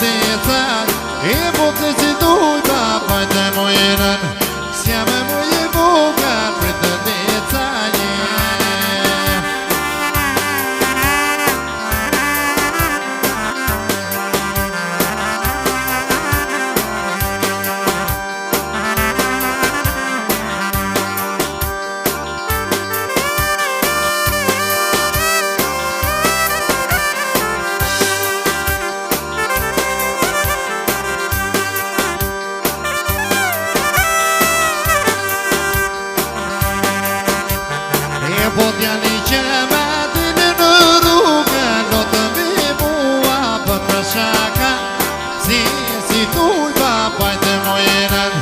detaj e botë si duj papaj të mojenën Sjame moje vogar për të detaje Po t'jani që me dine në rrugë Në të mi mua për të shaka Si tuj papaj të mojenën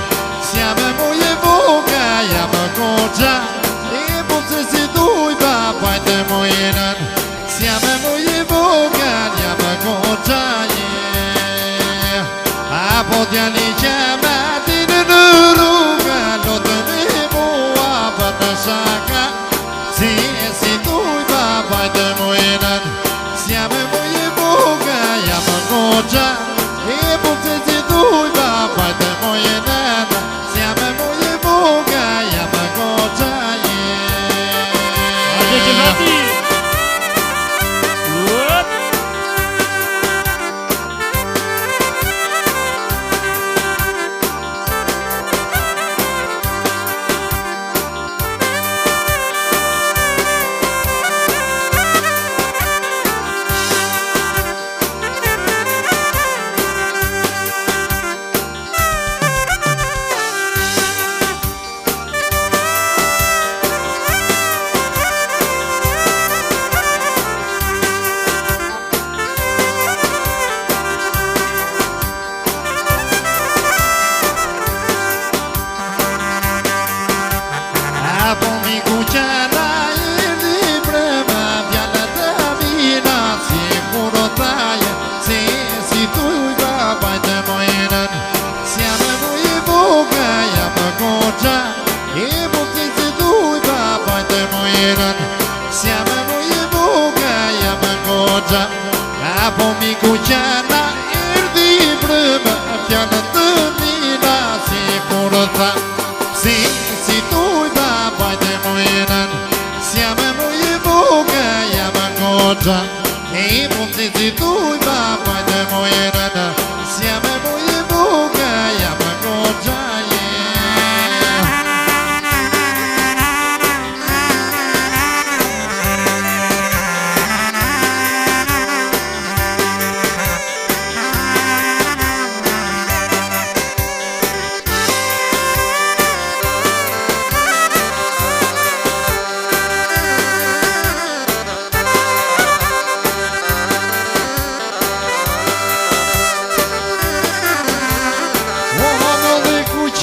Sjame moje voga jam koqa E po që si tuj papaj të mojenën Sjame moje voga jam koqa A po t'jani që me dine në rrugë Në të mi mua për të shaka Si tuj papaj të mojenën Sjame moje voga jam koqa E po që si tuj papaj të mojenën Sjame moje voga jam koqa Ate që vati Apo mi kuqena i një brema Vjallet e mina si kurotaje Si tuj papaj të mojenën Sjame moje voga jam koqa E po që si tuj papaj të mojenën Sjame moje voga jam koqa Apo mi kuqena i një brema Vjallet e mina si kurotaje Si tuj papaj të mojenën Sjame moje voga jam koqa E po që si tuj papaj të mojenën Sjame moje voga jam koqa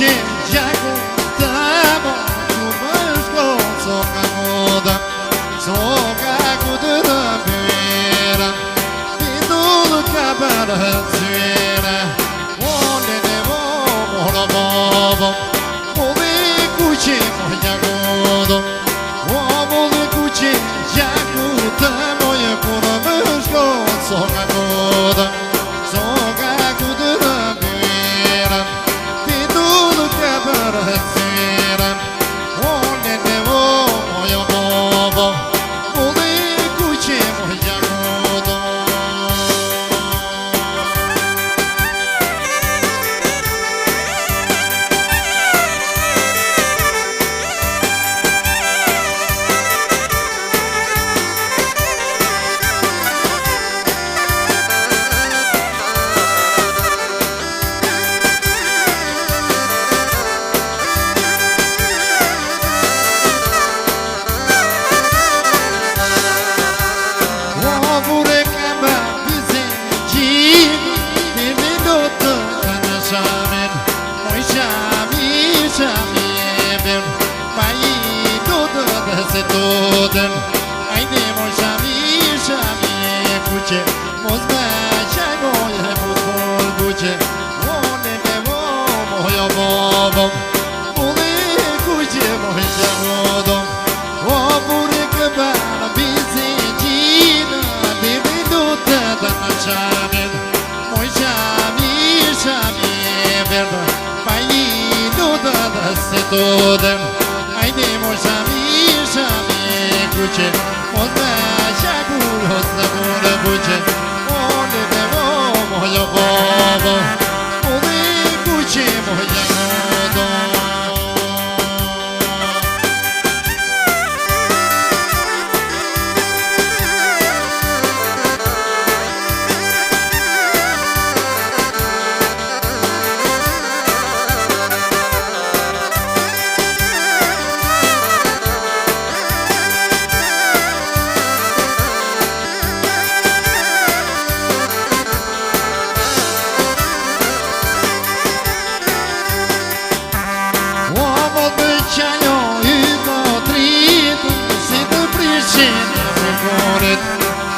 Gjaku të mo Ku më shko Soka moda Soka ku të të pyra Ti du të ka për hëtsyra One ne vo Mora bobo Mole kuqe Mo gjaku do Mole kuqe Gjaku të moje Ku më shko Soka moda Soka ku të të pyra Për hëtësira One ne vo Mojo bobo Mole kuqe Mo gjaku do Se totem ai ne shami kuqe mos me qaj moje futbol kuqe one me vo mojo bobo mole kuqe moja hodom o pure këbana bizi gjina di minuta të në qamin moj qamin studem Ajde mo shami kuće Onda shakur hosna mora buće Ole devo mojo bobo Ole kuće moja modo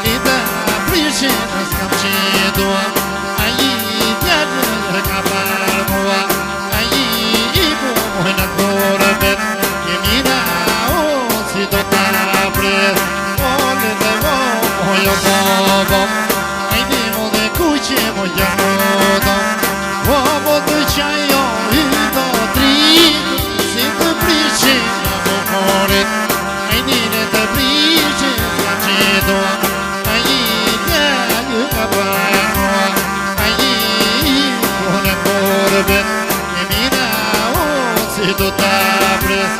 I da prišena skam čedua A i djadne ka parmua A i moj na dvorbet Je mi dao si do napred Ole devo mojo bobo Ajdemo de kuće moja modo Ovo dočajo I do tri Si do prišena mokoret Ajdine da prišena Doa, ai djadu ka parmua, ai kone korbet, e mina si do tapres,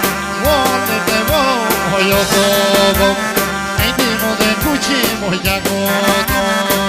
vole devo mojo bobo, ajdemo de kuće moja godo.